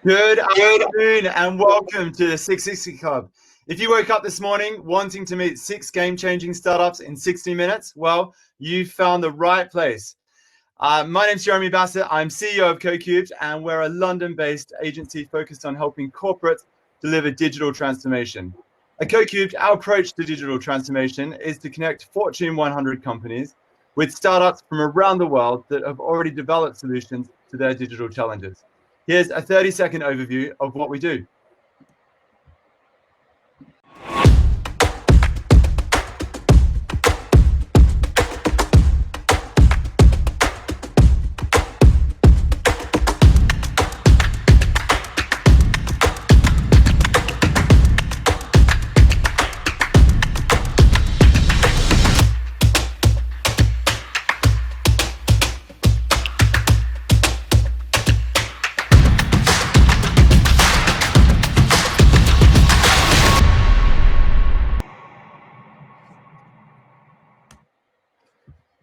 Good afternoon and welcome to the 660 Club. If you woke up this morning wanting to meet 6 game-changing startups in 60 minutes, well, you found the right place. My name's Jeremy Bassett. I'm CEO of CoCubed, and we're a London-based agency focused on helping corporates deliver digital transformation. At CoCubed, our approach to digital transformation is to connect Fortune 100 companies with startups from around the world that have already developed solutions to their digital challenges. Here's a 30-second overview of what we do.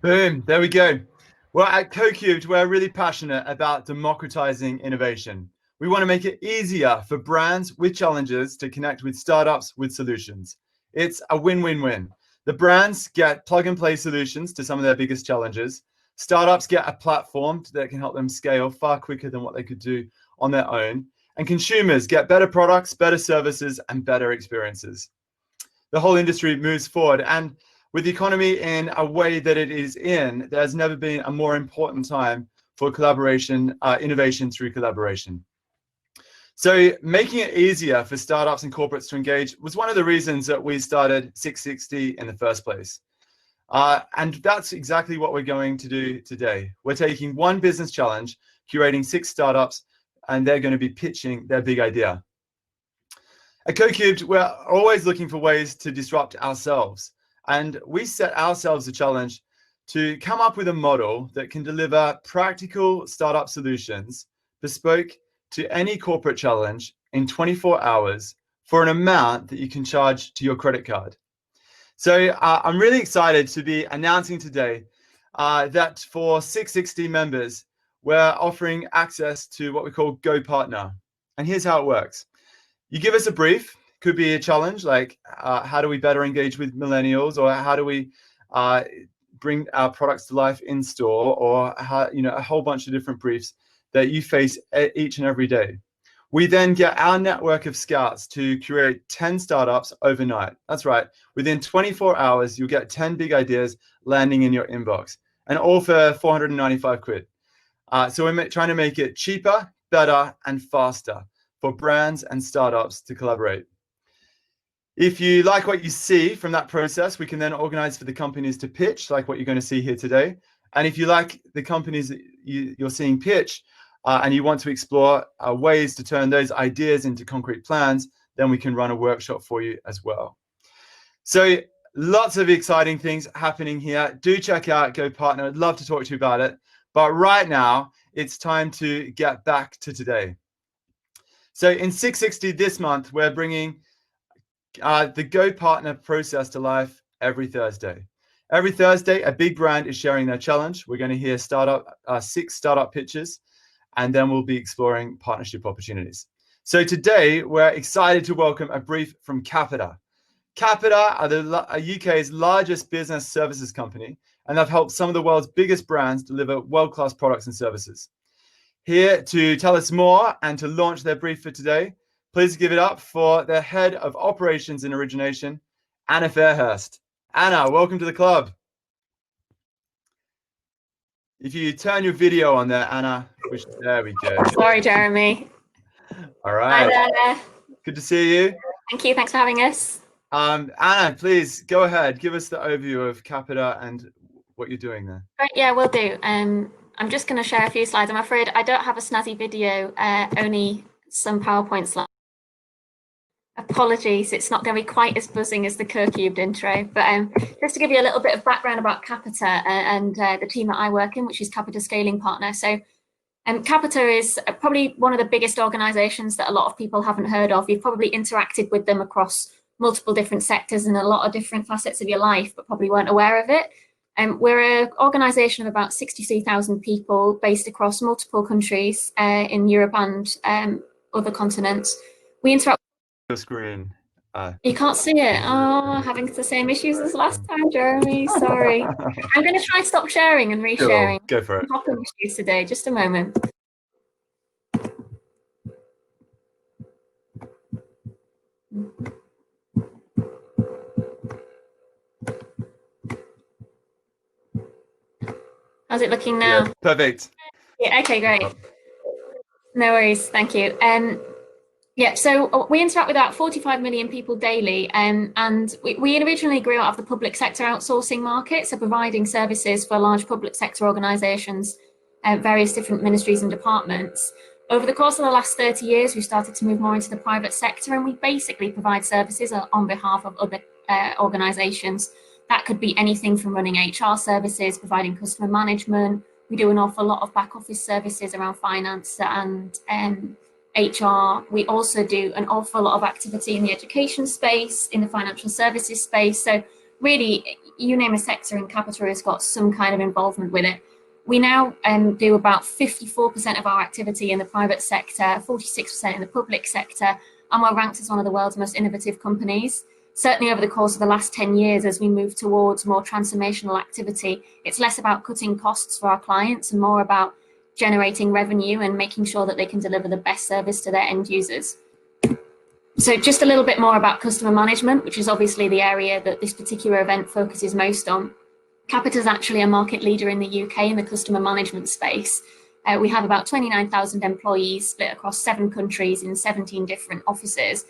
Boom, there we go. Well, at CoCubed, we're really passionate about democratizing innovation. We want to make it easier for brands with challenges to connect with startups with solutions. It's a win-win-win. The brands get plug-and-play solutions to some of their biggest challenges. Startups get a platform that can help them scale far quicker than what they could do on their own. And consumers get better products, better services, and better experiences. The whole industry moves forward. And with the economy in a way that it is in, there's never been a more important time for collaboration, innovation through collaboration. So making it easier for startups and corporates to engage was one of the reasons that we started 660 in the first place. And that's exactly what we're going to do today. We're taking one business challenge, curating 6 startups, and they're going to be pitching their big idea. At CoCubed, we're always looking for ways to disrupt ourselves. And we set ourselves a challenge to come up with a model that can deliver practical startup solutions bespoke to any corporate challenge in 24 hours for an amount that you can charge to your credit card. So I'm really excited to be announcing today that for 660 members, we're offering access to what we call Go Partner. And here's how it works. You give us a brief. Could be a challenge like how do we better engage with millennials, or how do we bring our products to life in store, or how, a whole bunch of different briefs that you face each and every day. We then get our network of scouts to curate 10 startups overnight. That's right. Within 24 hours, you'll get 10 big ideas landing in your inbox, and all for 495 quid. So we're trying to make it cheaper, better, and faster for brands and startups to collaborate. If you like what you see from that process, we can then organize for the companies to pitch, like what you're going to see here today. And if you like the companies that you're seeing pitch, and you want to explore ways to turn those ideas into concrete plans, then we can run a workshop for you as well. So lots of exciting things happening here. Do check out Go Partner. I'd love to talk to you about it. But right now, it's time to get back to today. So in 660 this month, we're bringing the Go Partner process to life every Thursday. Every Thursday, a big brand is sharing their challenge. We're going to hear 6 startup pitches, and then we'll be exploring partnership opportunities. So today, we're excited to welcome a brief from Capita. Capita are the UK's largest business services company, and they've helped some of the world's biggest brands deliver world-class products and services. Here to tell us more and to launch their brief for today, please give it up for the head of operations and origination, Anna Fairhurst. Anna, welcome to the club. If you turn your video on there, Anna, there we go. Sorry, Jeremy. All right. Hi there. Good to see you. Thank you. Thanks for having us. Anna, please go ahead. Give us the overview of Capita and what you're doing there. Right, yeah, will do. I'm just going to share a few slides. I'm afraid I don't have a snazzy video, only some PowerPoint slides. Apologies, it's not going to be quite as buzzing as the CoCubed intro, but just to give you a little bit of background about Capita and the team that I work in, which is Capita Scaling Partner. So Capita is probably one of the biggest organizations that a lot of people haven't heard of. You've probably interacted with them across multiple different sectors and a lot of different facets of your life, but probably weren't aware of it. We're an organization of about 63,000 people based across multiple countries in Europe and other continents. We interact. Your screen. You can't see it. Oh, having the same issues as last time, Jeremy. Sorry. I'm going to try stop sharing and resharing. Go for it. Problem issues today. Just a moment. How's it looking now? Yeah, perfect. Yeah, okay, great. No worries, thank you. Yeah, so we interact with about 45 million people daily, and we originally grew out of the public sector outsourcing market, so providing services for large public sector organisations, various different ministries and departments. Over the course of the last 30 years, we started to move more into the private sector, and we basically provide services on behalf of other organisations. That could be anything from running HR services, providing customer management. We do an awful lot of back office services around finance and HR. We also do an awful lot of activity in the education space, in the financial services space. So really, you name a sector, and Capita has got some kind of involvement with it. We now do about 54% of our activity in the private sector, 46% in the public sector, and we're ranked as one of the world's most innovative companies. Certainly over the course of the last 10 years, as we move towards more transformational activity, it's less about cutting costs for our clients and more about generating revenue and making sure that they can deliver the best service to their end users. So just a little bit more about customer management, which is obviously the area that this particular event focuses most on. Capita is actually a market leader in the UK in the customer management space. We have about 29,000 employees split across 7 countries in 17 different offices.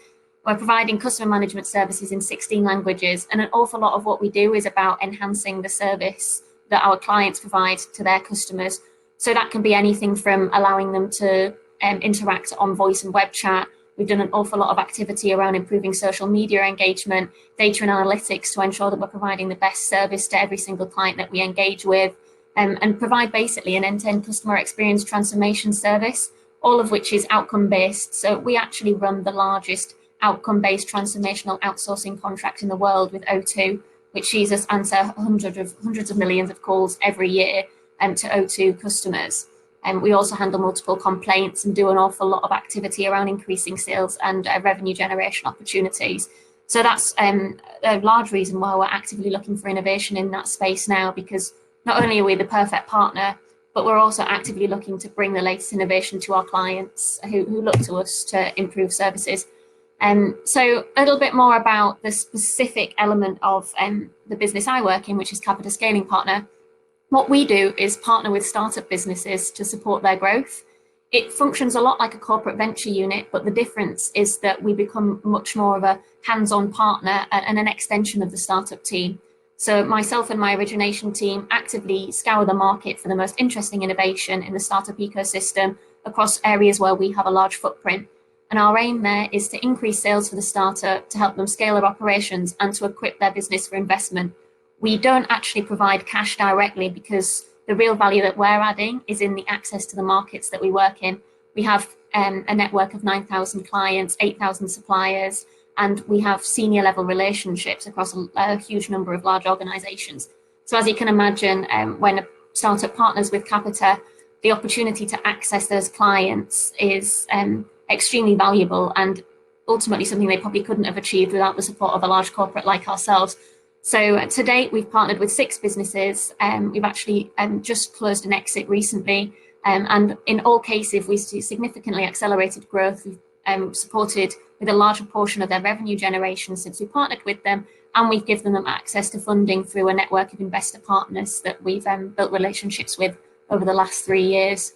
We're providing customer management services in 16 languages, and an awful lot of what we do is about enhancing the service that our clients provide to their customers. So that can be anything from allowing them to interact on voice and web chat. We've done an awful lot of activity around improving social media engagement, data and analytics to ensure that we're providing the best service to every single client that we engage with, and provide basically an end-to-end customer experience transformation service, all of which is outcome-based. So we actually run the largest outcome-based transformational outsourcing contract in the world with O2, which sees us answer hundreds of millions of calls every year to O2 customers. And we also handle multiple complaints and do an awful lot of activity around increasing sales and revenue generation opportunities. So that's a large reason why we're actively looking for innovation in that space now, because not only are we the perfect partner, but we're also actively looking to bring the latest innovation to our clients who look to us to improve services. So a little bit more about the specific element of the business I work in, which is Capita Scaling Partner. What we do is partner with startup businesses to support their growth. It functions a lot like a corporate venture unit, but the difference is that we become much more of a hands-on partner and an extension of the startup team. So myself and my origination team actively scour the market for the most interesting innovation in the startup ecosystem across areas where we have a large footprint. And our aim there is to increase sales for the startup, to help them scale their operations and to equip their business for investment. We don't actually provide cash directly because the real value that we're adding is in the access to the markets that we work in. We have a network of 9,000 clients, 8,000 suppliers, and we have senior level relationships across a huge number of large organizations. So as you can imagine, when a startup partners with Capita, the opportunity to access those clients is extremely valuable and ultimately something they probably couldn't have achieved without the support of a large corporate like ourselves. So to date, we've partnered with 6 businesses. We've actually just closed an exit recently. And in all cases, we've significantly accelerated growth. We've supported with a larger portion of their revenue generation since we partnered with them. And we've given them access to funding through a network of investor partners that we've built relationships with over the last 3 years.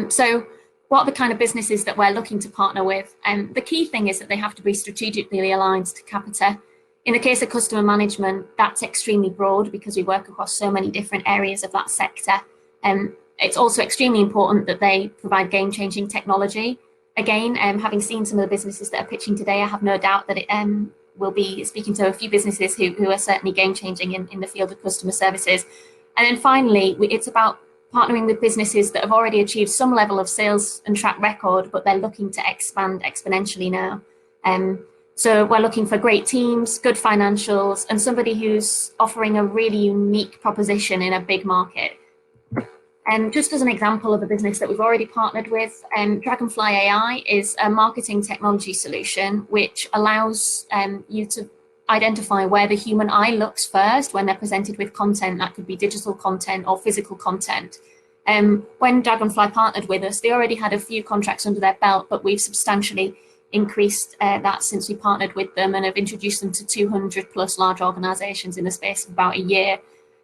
So what are the kind of businesses that we're looking to partner with? The key thing is that they have to be strategically aligned to Capita. In the case of customer management, that's extremely broad because we work across so many different areas of that sector. It's also extremely important that they provide game-changing technology. Again, having seen some of the businesses that are pitching today, I have no doubt that it will be speaking to a few businesses who are certainly game-changing in the field of customer services. And then finally, it's about partnering with businesses that have already achieved some level of sales and track record, but they're looking to expand exponentially now. So we're looking for great teams, good financials, and somebody who's offering a really unique proposition in a big market. And just as an example of a business that we've already partnered with, Dragonfly AI is a marketing technology solution which allows you to identify where the human eye looks first when they're presented with content. That could be digital content or physical content. When Dragonfly partnered with us, they already had a few contracts under their belt, but we've substantially increased that since we partnered with them and have introduced them to 200 plus large organizations in the space of about a year.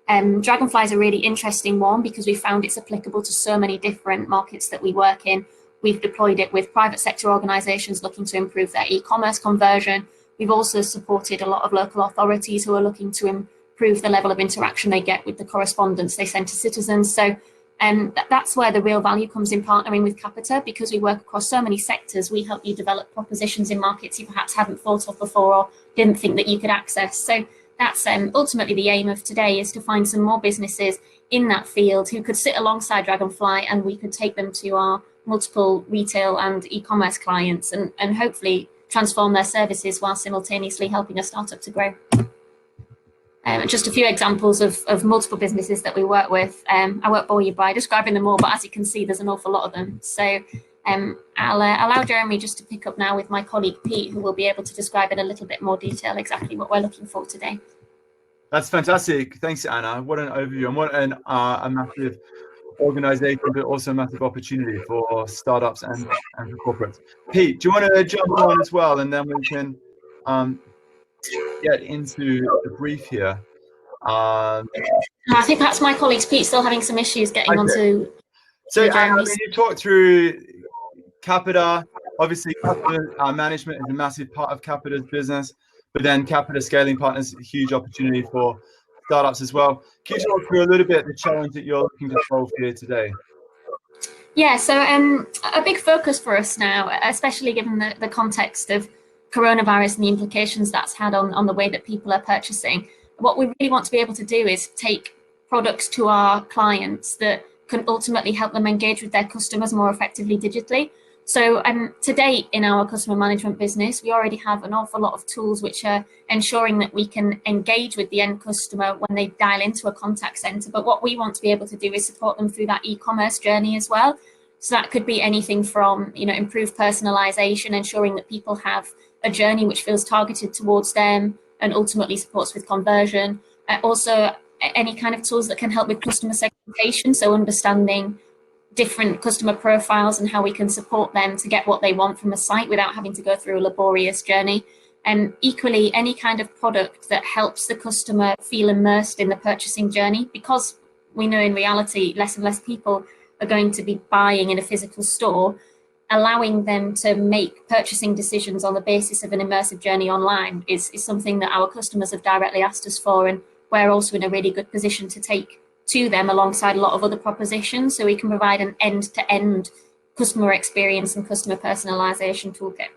Dragonfly is a really interesting one because we found it's applicable to so many different markets that we work in. We've deployed it with private sector organizations looking to improve their e-commerce conversion. We've also supported a lot of local authorities who are looking to improve the level of interaction they get with the correspondence they send to citizens. So that's where the real value comes in partnering with Capita, because we work across so many sectors. We help you develop propositions in markets you perhaps haven't thought of before or didn't think that you could access. So that's ultimately the aim of today, is to find some more businesses in that field who could sit alongside Dragonfly, and we could take them to our multiple retail and e-commerce clients and hopefully transform their services while simultaneously helping a startup to grow. Just a few examples of multiple businesses that we work with. I won't bore you by describing them all, but as you can see, there's an awful lot of them. So I'll allow Jeremy just to pick up now with my colleague Pete, who will be able to describe in a little bit more detail exactly what we're looking for today. That's fantastic. Thanks, Anna. What an overview, and what a massive organization, but also a massive opportunity for startups and for corporates. Pete, do you want to jump on as well, and then we can get into the brief here? I think perhaps my colleague's Pete still having some issues getting onto. So I mean, you talked through Capita. Obviously, customer management is a massive part of Capita's business, but then Capita Scaling Partners, a huge opportunity for startups as well. Can you talk through a little bit the challenge that you're looking to solve here today? Yeah, so a big focus for us now, especially given the context of coronavirus and the implications that's had on the way that people are purchasing. What we really want to be able to do is take products to our clients that can ultimately help them engage with their customers more effectively digitally. So to date in our customer management business, we already have an awful lot of tools which are ensuring that we can engage with the end customer when they dial into a contact center. But what we want to be able to do is support them through that e-commerce journey as well. So that could be anything from, improved personalization, ensuring that people have a journey which feels targeted towards them and ultimately supports with conversion. Also, any kind of tools that can help with customer segmentation, so understanding different customer profiles and how we can support them to get what they want from a site without having to go through a laborious journey. And equally, any kind of product that helps the customer feel immersed in the purchasing journey, because we know in reality less and less people are going to be buying in a physical store. Allowing them to make purchasing decisions on the basis of an immersive journey online is something that our customers have directly asked us for, and we're also in a really good position to take to them alongside a lot of other propositions, so we can provide an end-to-end customer experience and customer personalization toolkit.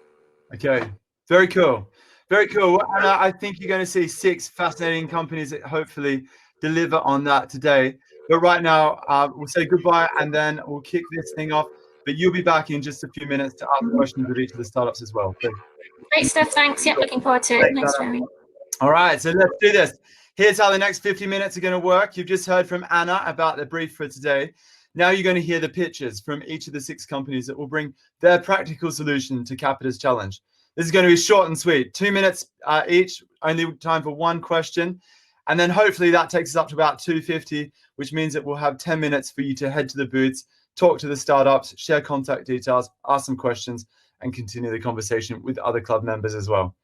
Okay, very cool. Very cool. And I think you're going to see 6 fascinating companies that hopefully deliver on that today. But right now, we'll say goodbye and then we'll kick this thing off. But you'll be back in just a few minutes to ask questions of each of the startups as well. So, great stuff. Thanks. Yep, looking forward to it. Thanks, Jeremy. All right, so let's do this. Here's how the next 50 minutes are going to work. You've just heard from Anna about the brief for today. Now you're going to hear the pitches from each of the 6 companies that will bring their practical solution to Capita's challenge. This is going to be short and sweet, 2 minutes each, only time for 1 question. And then hopefully that takes us up to about 2:50, which means that we'll have 10 minutes for you to head to the booths, talk to the startups, share contact details, ask some questions, and continue the conversation with other club members as well.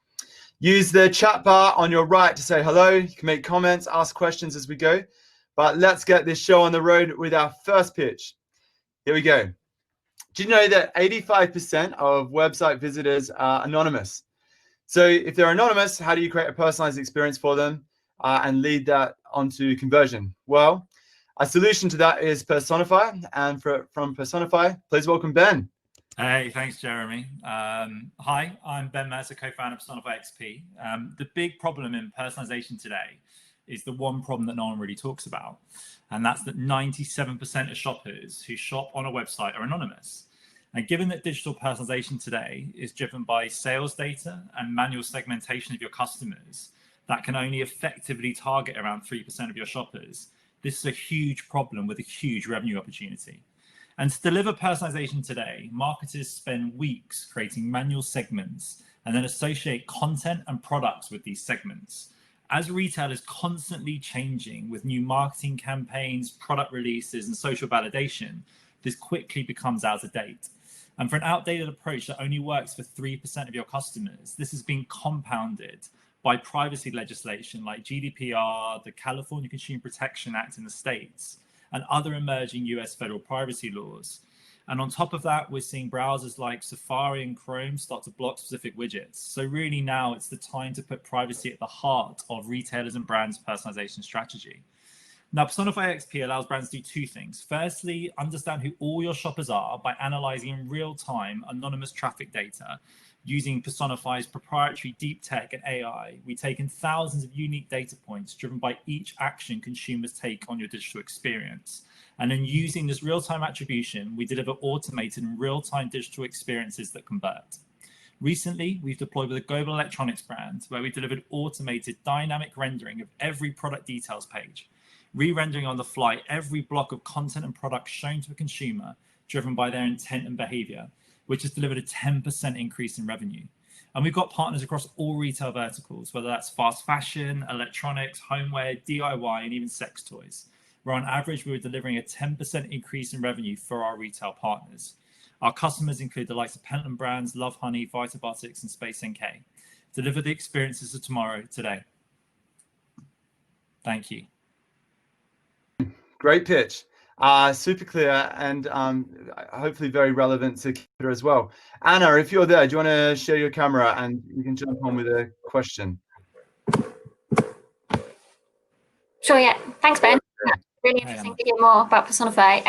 Use the chat bar on your right to say hello. You can make comments, ask questions as we go. But let's get this show on the road with our first pitch. Here we go. Do you know that 85% of website visitors are anonymous? So if they're anonymous, how do you create a personalized experience for them and lead that onto conversion? Well, a solution to that is Personify. And from Personify, please welcome Ben. Hey, thanks, Jeremy. Hi, I'm Ben Mercer, co-founder of Personify XP. The big problem in personalization today is the one problem that no one really talks about, and that's that 97% of shoppers who shop on a website are anonymous. And given that digital personalization today is driven by sales data and manual segmentation of your customers that can only effectively target around 3% of your shoppers, This is a huge problem with a huge revenue opportunity. And to deliver personalization today, marketers spend weeks creating manual segments and then associate content and products with these segments. As retail is constantly changing with new marketing campaigns, product releases, and social validation, this quickly becomes out of date. And for an outdated approach that only works for 3% of your customers, this has been compounded by privacy legislation like GDPR, the California Consumer Protection Act in the States, and other emerging US federal privacy laws. And on top of that, we're seeing browsers like Safari and Chrome start to block specific widgets. So really now it's the time to put privacy at the heart of retailers and brands' personalization strategy. Now, Personify XP allows brands to do two things. Firstly, understand who all your shoppers are by analyzing in real-time anonymous traffic data. Using Personify's proprietary deep tech and AI, we've taken thousands of unique data points driven by each action consumers take on your digital experience. And then using this real-time attribution, we deliver automated and real-time digital experiences that convert. Recently, we've deployed with a global electronics brand where we delivered automated dynamic rendering of every product details page, re-rendering on the fly every block of content and product shown to a consumer driven by their intent and behavior, which has delivered a 10% increase in revenue. And we've got partners across all retail verticals, whether that's fast fashion, electronics, homeware, DIY, and even sex toys, where on average, we were delivering a 10% increase in revenue for our retail partners. Our customers include the likes of Pentland Brands, Love Honey, Vitabotics, and Space NK. Deliver the experiences of tomorrow today. Thank you. Great pitch. Super clear and hopefully very relevant to Capita as well. Anna, if you're there, do you want to share your camera and you can jump on with a question? Sure, yeah. Thanks, Ben. Really interesting to hear more about Personify.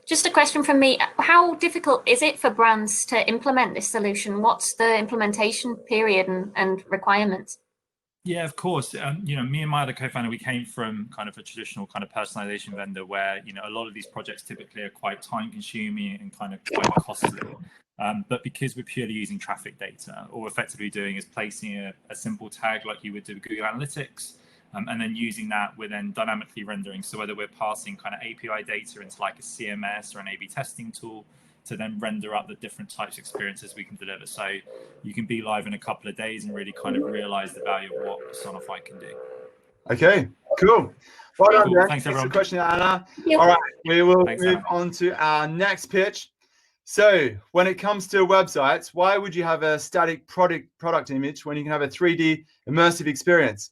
Just a question from me. How difficult is it for brands to implement this solution? What's the implementation period and requirements? Yeah, of course. You know, me and my other co-founder, we came from kind of a traditional kind of personalization vendor where, you know, a lot of these projects typically are quite time consuming and kind of quite costly. But because we're purely using traffic data, all we're effectively doing is placing a simple tag like you would do with Google Analytics, and then using that, we're then dynamically rendering. So whether we're passing kind of API data into like a CMS or an A/B testing tool to then render up the different types of experiences we can deliver. So you can be live in a couple of days and really kind of realize the value of what Personify can do. Okay, cool. Well done, Cool. Ben. Thanks, everyone. For the question, Anna. Yep. All right, we will Thanks, move Anna. on to our next pitch. So when it comes to websites, why would you have a static product image when you can have a 3D immersive experience?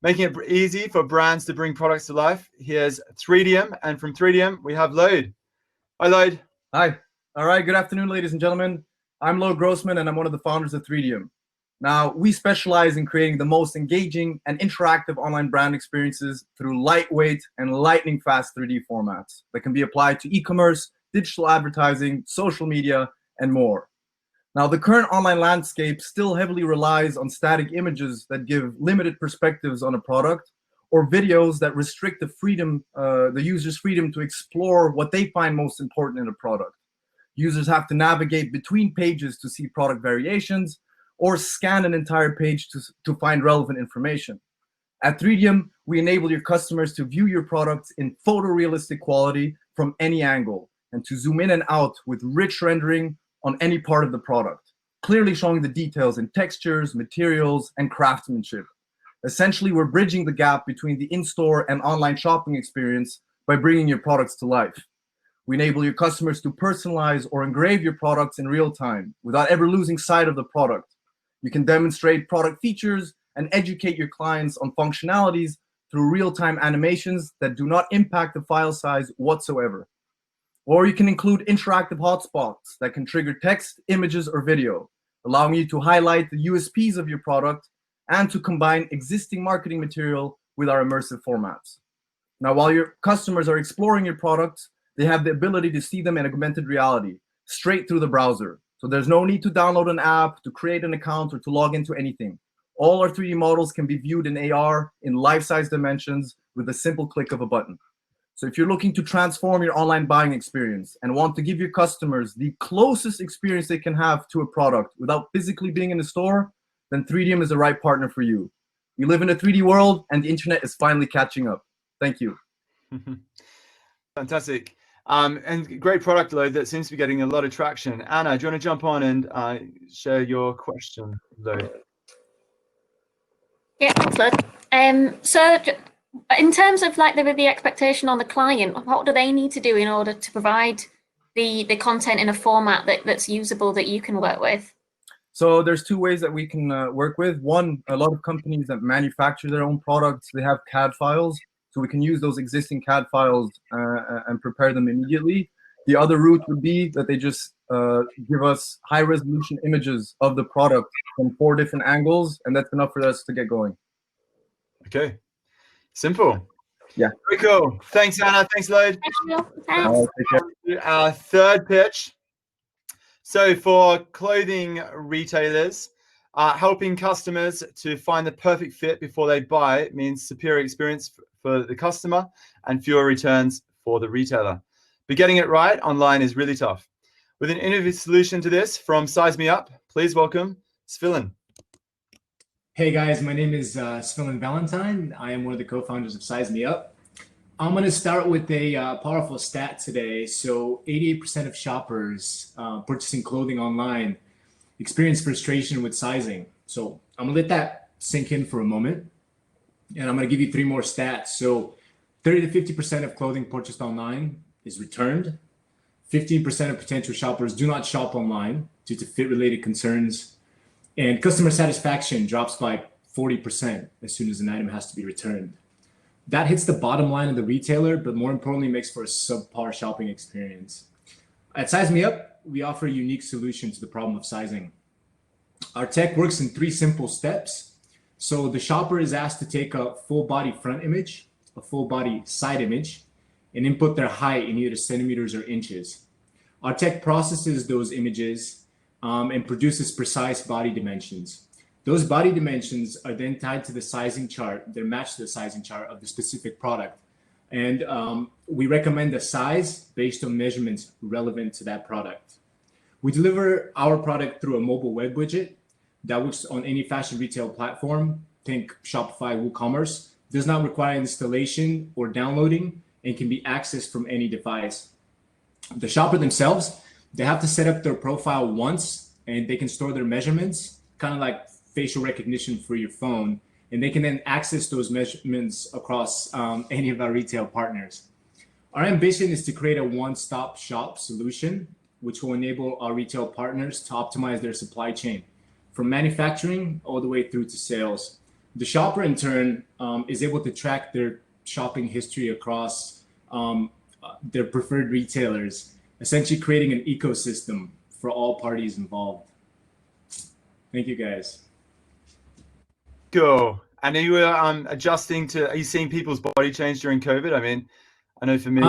Making it easy for brands to bring products to life. Here's 3DM, and from 3DM, we have Lode. Hi, Lode. Hi. All right. Good afternoon, ladies and gentlemen. I'm Lode Grossman, and I'm one of the founders of 3DM. Now, we specialize in creating the most engaging and interactive online brand experiences through lightweight and lightning fast 3D formats that can be applied to e-commerce, digital advertising, social media, and more. Now, the current online landscape still heavily relies on static images that give limited perspectives on a product, or videos that restrict the user's freedom to explore what they find most important in a product. Users have to navigate between pages to see product variations, or scan an entire page to find relevant information. At 3DM, we enable your customers to view your products in photorealistic quality from any angle, and to zoom in and out with rich rendering on any part of the product, clearly showing the details in textures, materials, and craftsmanship. Essentially, we're bridging the gap between the in-store and online shopping experience by bringing your products to life. We enable your customers to personalize or engrave your products in real time without ever losing sight of the product. You can demonstrate product features and educate your clients on functionalities through real-time animations that do not impact the file size whatsoever. Or you can include interactive hotspots that can trigger text, images, or video, allowing you to highlight the USPs of your product and to combine existing marketing material with our immersive formats. Now, while your customers are exploring your products, they have the ability to see them in augmented reality, straight through the browser. So there's no need to download an app, to create an account, or to log into anything. All our 3D models can be viewed in AR in life-size dimensions with a simple click of a button. So if you're looking to transform your online buying experience and want to give your customers the closest experience they can have to a product without physically being in the store, then 3DM is the right partner for you. We live in a 3D world, and the internet is finally catching up. Thank you. Fantastic. And great product load that seems to be getting a lot of traction. Anna, do you want to jump on and share your question load? Yeah, thanks, Lud. So in terms of like the expectation on the client, what do they need to do in order to provide the content in a format that's usable that you can work with? So there's two ways that we can work with. One, a lot of companies that manufacture their own products, they have CAD files. So we can use those existing CAD files and prepare them immediately. The other route would be that they just give us high resolution images of the product from 4 different angles, and that's enough for us to get going. Okay, simple. Yeah. Very cool. Thanks, Anna. Thanks, Load. Thanks. Our third pitch. So for clothing retailers, helping customers to find the perfect fit before they buy means superior experience for the customer and fewer returns for the retailer. But getting it right online is really tough. With an innovative solution to this from Size Me Up, please welcome Svilin. Hey guys, my name is Svilin Valentine. I am one of the co-founders of Size Me Up. I'm going to start with a powerful stat today. So 88% of shoppers purchasing clothing online experience frustration with sizing. So I'm going to let that sink in for a moment. And I'm going to give you 3 more stats. So 30 to 50% of clothing purchased online is returned. 15% of potential shoppers do not shop online due to fit-related concerns. And customer satisfaction drops by 40% as soon as an item has to be returned. That hits the bottom line of the retailer, but more importantly, makes for a subpar shopping experience. At Size Me Up, we offer a unique solution to the problem of sizing. Our tech works in 3 simple steps. So the shopper is asked to take a full body front image, a full body side image, and input their height in either centimeters or inches. Our tech processes those images and produces precise body dimensions. Those body dimensions are then tied to the sizing chart. They're matched to the sizing chart of the specific product. And we recommend a size based on measurements relevant to that product. We deliver our product through a mobile web widget that works on any fashion retail platform. Think Shopify, WooCommerce. Does not require installation or downloading and can be accessed from any device. The shopper themselves, they have to set up their profile once and they can store their measurements, kind of like facial recognition for your phone, and they can then access those measurements across any of our retail partners. Our ambition is to create a one-stop shop solution, which will enable our retail partners to optimize their supply chain from manufacturing all the way through to sales. The shopper in turn is able to track their shopping history across their preferred retailers, essentially creating an ecosystem for all parties involved. Thank you, guys. Cool. And are you adjusting to, are you seeing people's body change during COVID? I mean, I know for me.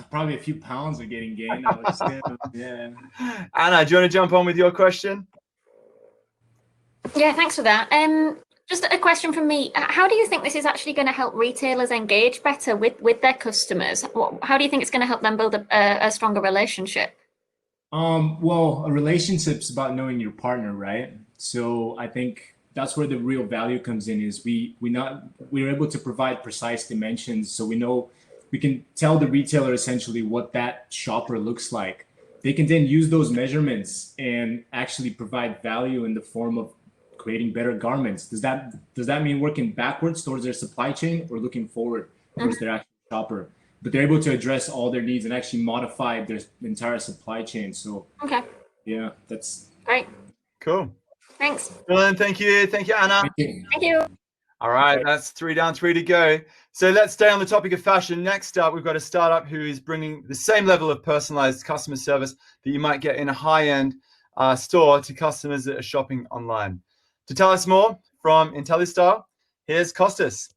Probably a few pounds are getting gained, I would say. Yeah. Anna, do you want to jump on with your question? Yeah, thanks for that. Just a question from me. How do you think this is actually going to help retailers engage better with their customers? How do you think it's going to help them build a stronger relationship? Well, a relationship's about knowing your partner, right? So I think that's where the real value comes in, is we're able to provide precise dimensions. So we can tell the retailer essentially what that shopper looks like. They can then use those measurements and actually provide value in the form of creating better garments. Does that mean working backwards towards their supply chain or looking forward towards their actual shopper? But they're able to address all their needs and actually modify their entire supply chain. So okay, yeah, that's great. Cool. Thanks. Well, thank you, Anna. Thank you. Thank you. All right, that's 3 down, 3 to go. So let's stay on the topic of fashion. Next up, we've got a startup who is bringing the same level of personalized customer service that you might get in a high-end store to customers that are shopping online. To tell us more from IntelliStar, here's Costas.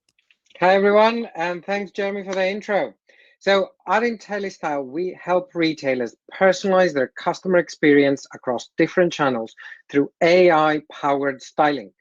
Hi, everyone, and thanks, Jeremy, for the intro. So at IntelliStar, we help retailers personalize their customer experience across different channels through AI-powered styling.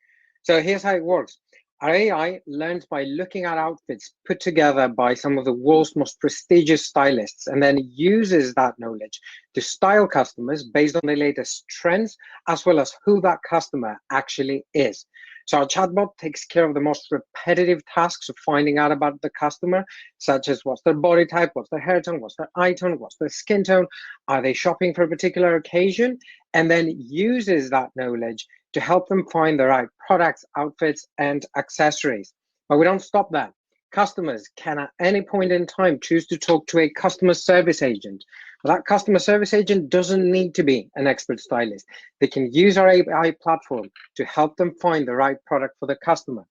So here's how it works. Our AI learns by looking at outfits put together by some of the world's most prestigious stylists, and then uses that knowledge to style customers based on the latest trends, as well as who that customer actually is. So our chatbot takes care of the most repetitive tasks of finding out about the customer, such as what's their body type, what's their hair tone, what's their eye tone, what's their skin tone, are they shopping for a particular occasion, and then uses that knowledge to help them find the right products, outfits, and accessories. But we don't stop there. Customers can at any point in time choose to talk to a customer service agent. But that customer service agent doesn't need to be an expert stylist. They can use our AI platform to help them find the right product for the customer.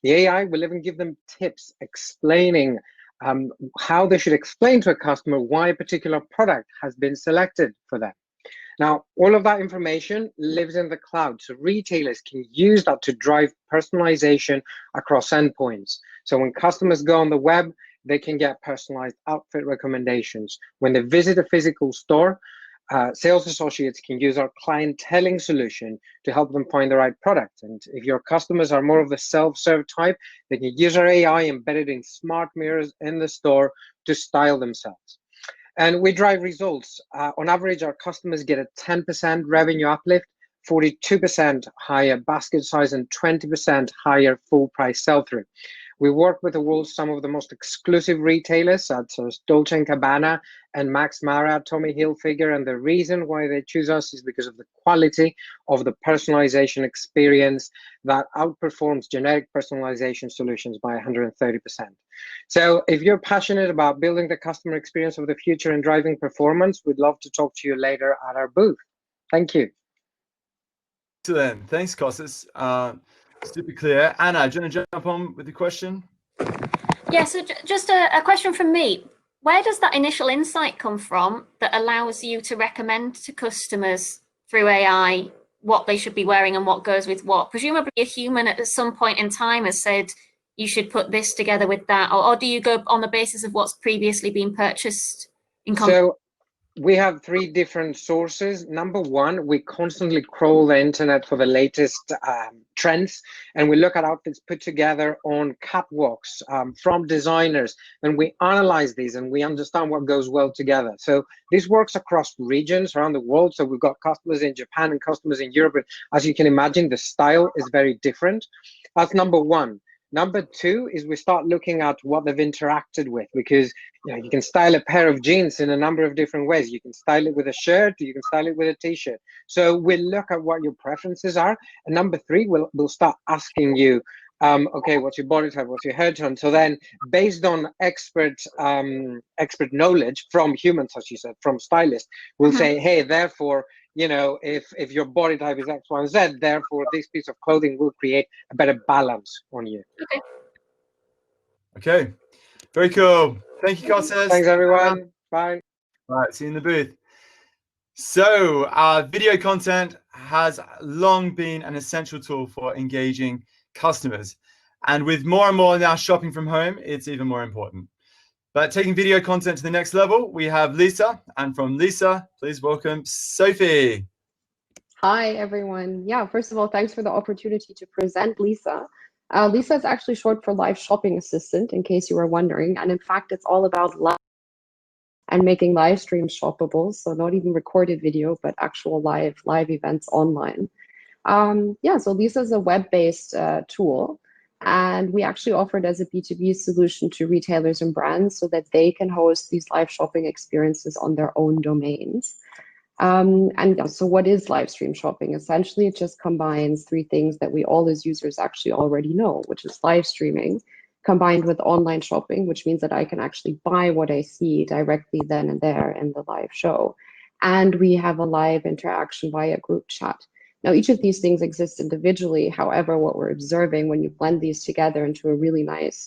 The AI will even give them tips explaining how they should explain to a customer why a particular product has been selected for them. Now, all of that information lives in the cloud, so retailers can use that to drive personalization across endpoints. So when customers go on the web, they can get personalized outfit recommendations. When they visit a physical store, sales associates can use our clienteling solution to help them find the right product. And if your customers are more of the self-serve type, they can use our AI embedded in smart mirrors in the store to style themselves. And we drive results. On average, our customers get a 10% revenue uplift, 42% higher basket size, and 20% higher full price sell-through. We work with the world's some of the most exclusive retailers, such as Dolce & Gabbana and Max Mara, Tommy Hilfiger, and the reason why they choose us is because of the quality of the personalization experience that outperforms generic personalization solutions by 130%. So if you're passionate about building the customer experience of the future and driving performance, we'd love to talk to you later at our booth. Thank you. Excellent. Thanks, Kostas. Super clear. Anna, do you want to jump on with the question? Yeah, so just a question from me. Where does that initial insight come from that allows you to recommend to customers through AI what they should be wearing and what goes with what? Presumably a human at some point in time has said, you should put this together with that, or do you go on the basis of what's previously been purchased in So we have three different sources. Number one, we constantly crawl the internet for the latest trends, and we look at outfits put together on catwalks from designers, and we analyze these and we understand what goes well together. So this works across regions around the world. So we've got customers in Japan and customers in Europe. And as you can imagine, the style is very different. That's number one. Number two is we start looking at what they've interacted with, because you can style a pair of jeans in a number of different ways. You can style it with a shirt, you can style it with a t-shirt. So we'll look at what your preferences are. And number three, we'll start asking you, okay, what's your body type, what's your hair tone? So then based on expert knowledge from humans, as you said, from stylists, we'll say, hey, therefore, if your body type is X, Y, and Z, therefore this piece of clothing will create a better balance on you. Okay. Very cool. Thank you, Kostas. Thanks, everyone. Bye. All right, see you in the booth. So video content has long been an essential tool for engaging customers. And with more and more now shopping from home, it's even more important. But taking video content to the next level, we have Lisa. And from Lisa, please welcome Sophie. Hi, everyone. Yeah, first of all, thanks for the opportunity to present Lisa. Lisa is actually short for Live Shopping Assistant, in case you were wondering. And in fact, it's all about live and making live streams shoppable. So not even recorded video, but actual live events online. Yeah, so Lisa is a web-based tool. And we actually offer it as a B2B solution to retailers and brands so that they can host these live shopping experiences on their own domains. So what is live stream shopping? Essentially, it just combines three things that we all as users actually already know, which is live streaming combined with online shopping, which means that I can actually buy what I see directly then and there in the live show. And we have a live interaction via group chat. Now, each of these things exists individually. However, what we're observing when you blend these together into a really nice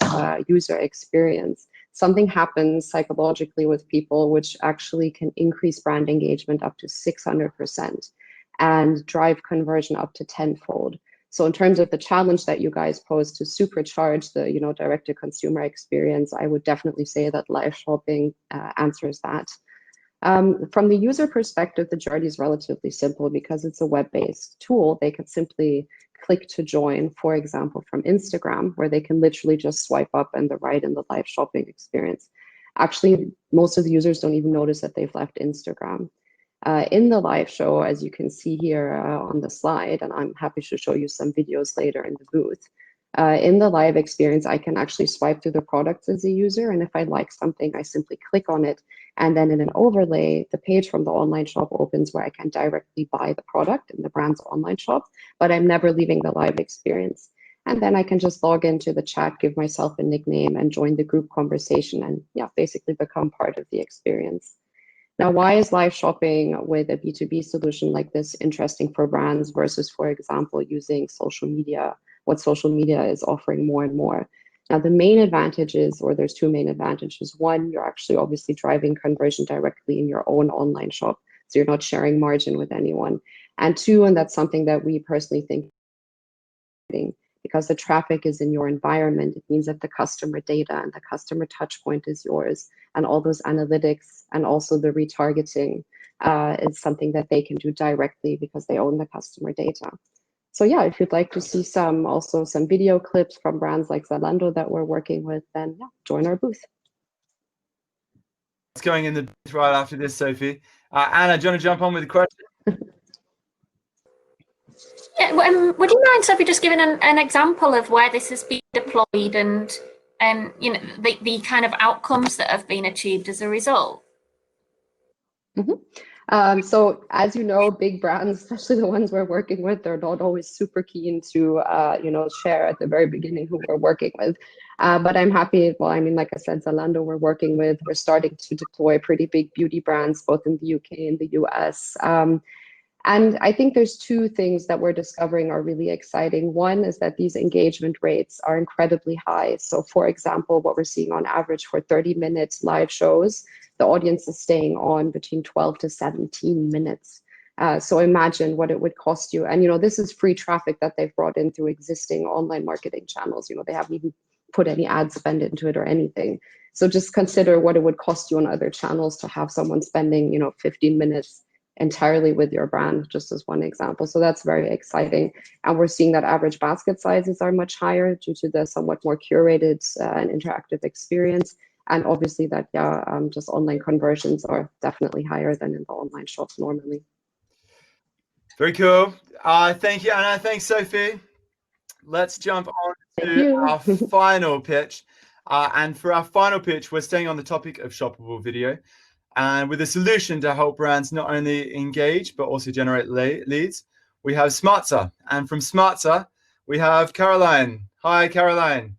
user experience, something happens psychologically with people, which actually can increase brand engagement up to 600% and drive conversion up to tenfold. So in terms of the challenge that you guys pose to supercharge the direct-to-consumer experience, I would definitely say that live shopping answers that. From the user perspective, the journey is relatively simple because it's a web-based tool. They can simply click to join, for example, from Instagram, where they can literally just swipe up and they're right in the live shopping experience. Actually, most of the users don't even notice that they've left Instagram. In the live show, as you can see here on the slide, and I'm happy to show you some videos later in the booth. In the live experience, I can actually swipe through the products as a user, and if I like something, I simply click on it, and then in an overlay, the page from the online shop opens where I can directly buy the product in the brand's online shop, but I'm never leaving the live experience. And then I can just log into the chat, give myself a nickname, and join the group conversation, and yeah, basically become part of the experience. Now, why is live shopping with a B2B solution like this interesting for brands versus, for example, using social media, what social media is offering more and more? Now, the main advantage is, or there's two main advantages. One, you're actually obviously driving conversion directly in your own online shop, so you're not sharing margin with anyone. And two, and that's something that we personally think, because the traffic is in your environment, it means that the customer data and the customer touch point is yours, and all those analytics and also the retargeting is something that they can do directly because they own the customer data. So yeah, if you'd like to see some video clips from brands like Zalando that we're working with, then yeah, join our booth. It's going in the booth right after this, Sophie. Anna, do you want to jump on with a question? Yeah, would you mind, Sophie, just giving an example of where this has been deployed and you know, the kind of outcomes that have been achieved as a result? Mm-hmm. So as you know, big brands, especially the ones we're working with, they're not always super keen to share at the very beginning who we're working with. But I'm happy. Well, I mean, like I said, Zalando we're working with. We're starting to deploy pretty big beauty brands, both in the UK and the US. And I think there's two things that we're discovering are really exciting. One is that these engagement rates are incredibly high. So for example, what we're seeing on average for 30 minutes live shows, the audience is staying on between 12 to 17 minutes. So imagine what it would cost you. And, you know, this is free traffic that they've brought in through existing online marketing channels. You know, they haven't even put any ad spend into it or anything. So just consider what it would cost you on other channels to have someone spending, you know, 15 minutes entirely with your brand, just as one example. So that's very exciting. And we're seeing that average basket sizes are much higher due to the somewhat more curated and interactive experience. And obviously that, just online conversions are definitely higher than in the online shops normally. Very cool. Thank you, Anna. Thanks, Sophie. Let's jump on to our final pitch. And for our final pitch, we're staying on the topic of shoppable video, and with a solution to help brands not only engage, but also generate leads. We have Smartsa. And from Smartsa, we have Caroline. Hi, Caroline.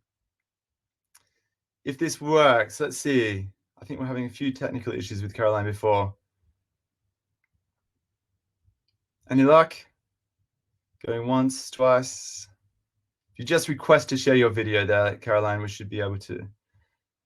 If this works, let's see. I think we're having a few technical issues with Caroline before. Any luck? Going once, twice. If you just request to share your video there, Caroline, we should be able to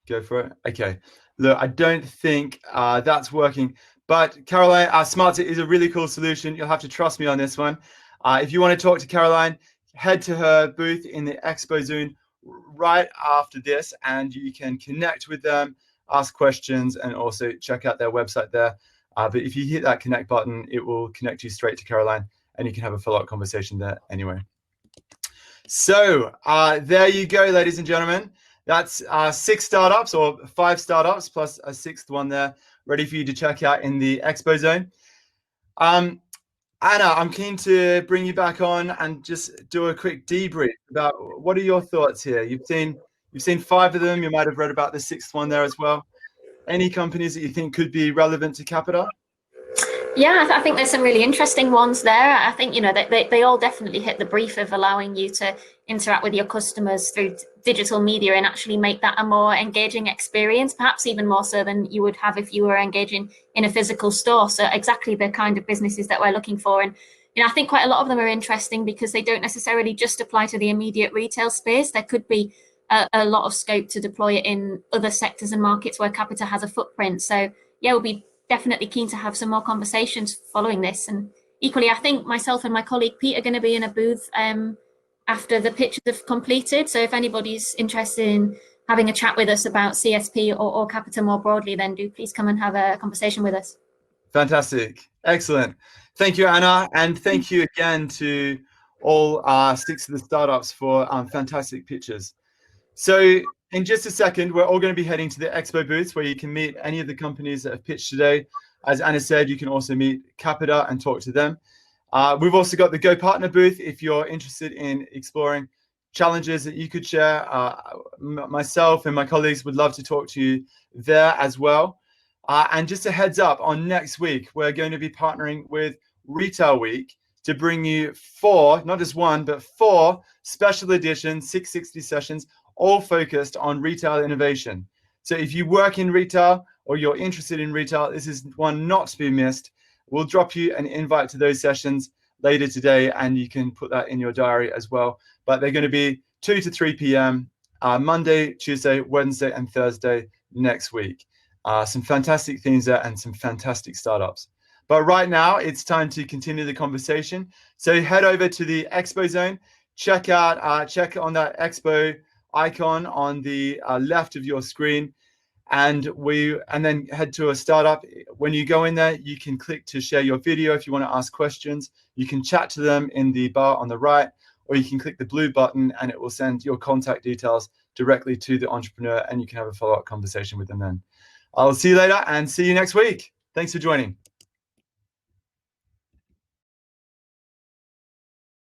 go for it. Okay. Look, I don't think that's working, but Caroline, Smartsa is a really cool solution. You'll have to trust me on this one. If you want to talk to Caroline, head to her booth in the Expo Zone right after this, and you can connect with them, ask questions, and also check out their website there. But if you hit that connect button, it will connect you straight to Caroline, and you can have a follow-up conversation there anyway. So there you go, ladies and gentlemen. That's 6 startups, or 5 startups plus a 6th one there, ready for you to check out in the Expo Zone. Anna, I'm keen to bring you back on and just do a quick debrief about what are your thoughts here. You've seen 5 of them. You might have read about the 6th one there as well. Any companies that you think could be relevant to Capita? Yeah, I think there's some really interesting ones there. I think, you know, they all definitely hit the brief of allowing you to interact with your customers through digital media and actually make that a more engaging experience, perhaps even more so than you would have if you were engaging in a physical store. So exactly the kind of businesses that we're looking for. And, you know, I think quite a lot of them are interesting because they don't necessarily just apply to the immediate retail space. There could be a lot of scope to deploy it in other sectors and markets where Capita has a footprint. So yeah, we'll be definitely keen to have some more conversations following this. And equally, I think myself and my colleague Pete are going to be in a booth after the pitches have completed. So if anybody's interested in having a chat with us about CSP or Capita more broadly, then do please come and have a conversation with us. Fantastic. Excellent. Thank you, Anna. And thank you again to all 6 of the startups for fantastic pitches. So in just a second, we're all going to be heading to the Expo booths where you can meet any of the companies that have pitched today. As Anna said, you can also meet Capita and talk to them. We've also got the Go Partner booth if you're interested in exploring challenges that you could share. Myself and my colleagues would love to talk to you there as well. And just a heads up, on next week, we're going to be partnering with Retail Week to bring you 4, not just 1, but 4 special edition 660 sessions, all focused on retail innovation. So if you work in retail or you're interested in retail, this is one not to be missed. We'll drop you an invite to those sessions later today, and you can put that in your diary as well. But they're going to be 2 to 3 p.m. Monday, Tuesday, Wednesday, and Thursday next week. Some fantastic themes there and some fantastic startups. But right now, it's time to continue the conversation. So head over to the Expo Zone, check on that Expo icon on the left of your screen, and then head to a startup. When you go in there, you can click to share your video if you want to ask questions. You can chat to them in the bar on the right, or you can click the blue button and it will send your contact details directly to the entrepreneur, and you can have a follow-up conversation with them then. I'll see you later and see you next week. Thanks for joining.